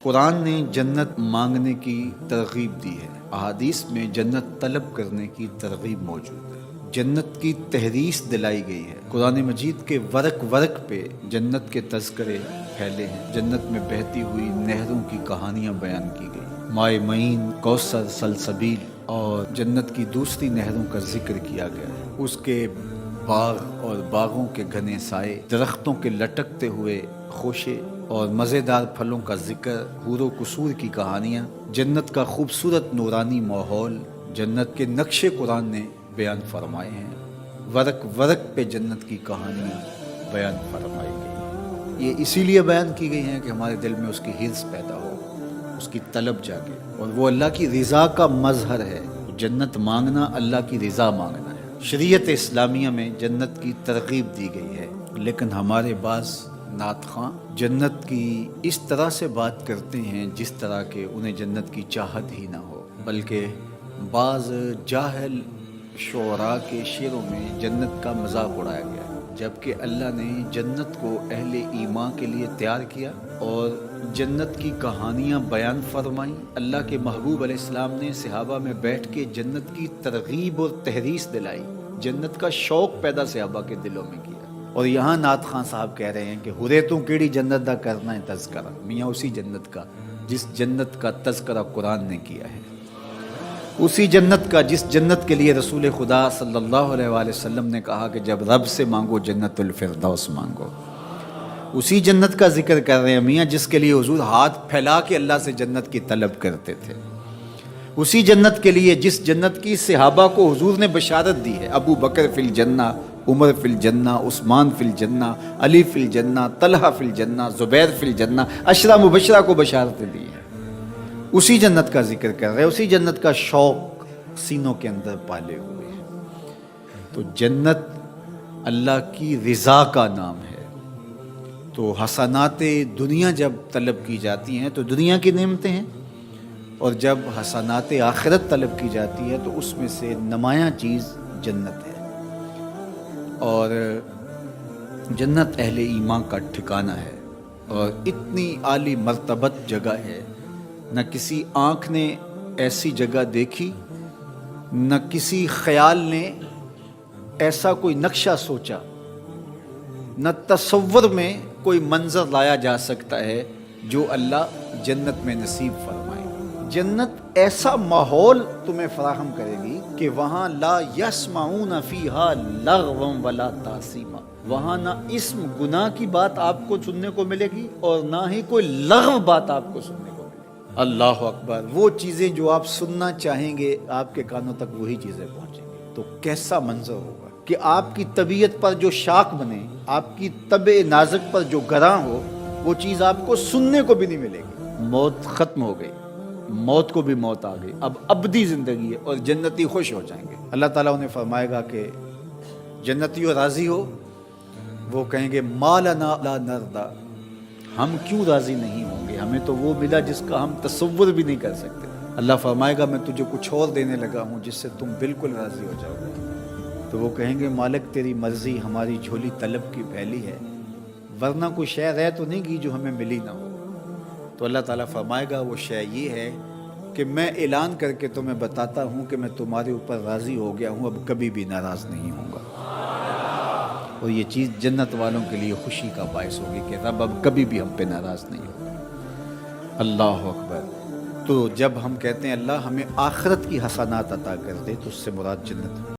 قرآن نے جنت مانگنے کی ترغیب دی ہے، احادیث میں جنت طلب کرنے کی ترغیب موجود ہے، جنت کی تحریص دلائی گئی ہے۔ قرآن مجید کے ورق ورق پہ جنت کے تذکرے پھیلے ہیں، جنت میں بہتی ہوئی نہروں کی کہانیاں بیان کی گئی، مائے معین، کوثر، سلسبیل اور جنت کی دوسری نہروں کا ذکر کیا گیا ہے۔ اس کے باغ اور باغوں کے گھنے سائے، درختوں کے لٹکتے ہوئے خوشے اور مزیدار پھلوں کا ذکر، حور و قصور کی کہانیاں، جنت کا خوبصورت نورانی ماحول جنت کے نقشے قرآن نے بیان فرمائے ہیں۔ ورق ورق پہ جنت کی کہانیاں بیان فرمائی گئی، یہ اسی لیے بیان کی گئی ہیں کہ ہمارے دل میں اس کی حرص پیدا ہو، اس کی طلب جاگے، اور وہ اللہ کی رضا کا مظہر ہے۔ جنت مانگنا اللہ کی رضا مانگنا ہے۔ شریعت اسلامیہ میں جنت کی ترغیب دی گئی ہے، لیکن ہمارے بعض نعت خواں جنت کی اس طرح سے بات کرتے ہیں جس طرح کہ انہیں جنت کی چاہت ہی نہ ہو، بلکہ بعض جاہل شعراء کے شعروں میں جنت کا مذاق اڑایا گیا ہے، جبکہ اللہ نے جنت کو اہل ایمان کے لیے تیار کیا اور جنت کی کہانیاں بیان فرمائیں۔ اللہ کے محبوب علیہ السلام نے صحابہ میں بیٹھ کے جنت کی ترغیب اور تحریص دلائی، جنت کا شوق پیدا صحابہ کے دلوں میں کیا۔ اور یہاں نعت خان صاحب کہہ رہے ہیں کہ ہرے تو کیڑی جنت دا کرنا ہے تذکرہ، میاں اسی جنت کا جس جنت کا تذکرہ قرآن نے کیا ہے، اسی جنت کا جس جنت کے لیے رسول خدا صلی اللہ علیہ وآلہ وسلم نے کہا کہ جب رب سے مانگو جنت الفردوس مانگو، اسی جنت کا ذکر کر رہے ہیں میاں جس کے لیے حضور ہاتھ پھیلا کے اللہ سے جنت کی طلب کرتے تھے، اسی جنت کے لیے جس جنت کی صحابہ کو حضور نے بشارت دی ہے، ابو بکر فی الجنہ، عمر فی الجنہ، عثمان فی الجنہ، علی فی الجنہ، طلحہ فی الجنہ، زبیر فی الجنہ، عشرہ مبشرہ کو بشارتیں دی ہیں، اسی جنت کا ذکر کر رہے ہیں، اسی جنت کا شوق سینوں کے اندر پالے ہوئے ہیں۔ تو جنت اللہ کی رضا کا نام ہے۔ تو حسنات دنیا جب طلب کی جاتی ہیں تو دنیا کی نعمتیں ہیں، اور جب حسنات آخرت طلب کی جاتی ہے تو اس میں سے نمایاں چیز جنت ہے، اور جنت اہل ایمان کا ٹھکانہ ہے، اور اتنی عالی مرتبت جگہ ہے، نہ کسی آنکھ نے ایسی جگہ دیکھی، نہ کسی خیال نے ایسا کوئی نقشہ سوچا، نہ تصور میں کوئی منظر لایا جا سکتا ہے جو اللہ جنت میں نصیب فرمائے۔ جنت ایسا ماحول تمہیں فراہم کرے گی کہ وہاں لا یسمعون فیہا لغوا ولا تاثیما، وہاں نہ اسم گناہ کی بات آپ کو سننے کو ملے گی اور نہ ہی کوئی لغو بات آپ کو سننے کو ملے گی۔ اللہ اکبر، وہ چیزیں جو آپ سننا چاہیں گے آپ کے کانوں تک وہی چیزیں پہنچیں گی۔ تو کیسا منظر ہوگا کہ آپ کی طبیعت پر جو شاک بنے، آپ کی طبع نازک پر جو گراں ہو، وہ چیز آپ کو سننے کو بھی نہیں ملے گی۔ موت ختم ہو گئی، موت کو بھی موت آ گئی، اب ابدی زندگی ہے، اور جنتی خوش ہو جائیں گے۔ اللہ تعالیٰ انہیں فرمائے گا کہ جنتیوں راضی ہو، وہ کہیں گے ما لنا لا نرضى، ہم کیوں راضی نہیں ہوں گے، ہمیں تو وہ ملا جس کا ہم تصور بھی نہیں کر سکتے۔ اللہ فرمائے گا میں تجھے کچھ اور دینے لگا ہوں جس سے تم بالکل راضی ہو جاؤ گے۔ تو وہ کہیں گے مالک تیری مرضی، ہماری جھولی طلب کی پھیلی ہے، ورنہ کوئی شے رہ تو نہیں گی جو ہمیں ملی نہ ہو۔ تو اللہ تعالیٰ فرمائے گا وہ شے یہ ہے کہ میں اعلان کر کے تمہیں بتاتا ہوں کہ میں تمہارے اوپر راضی ہو گیا ہوں، اب کبھی بھی ناراض نہیں ہوں گا، اور یہ چیز جنت والوں کے لیے خوشی کا باعث ہوگی کہ رب اب کبھی بھی ہم پہ ناراض نہیں ہوگا۔ اللہ اکبر۔ تو جب ہم کہتے ہیں اللہ ہمیں آخرت کی حسنات عطا کر دے تو اس سے مراد جنت ہے۔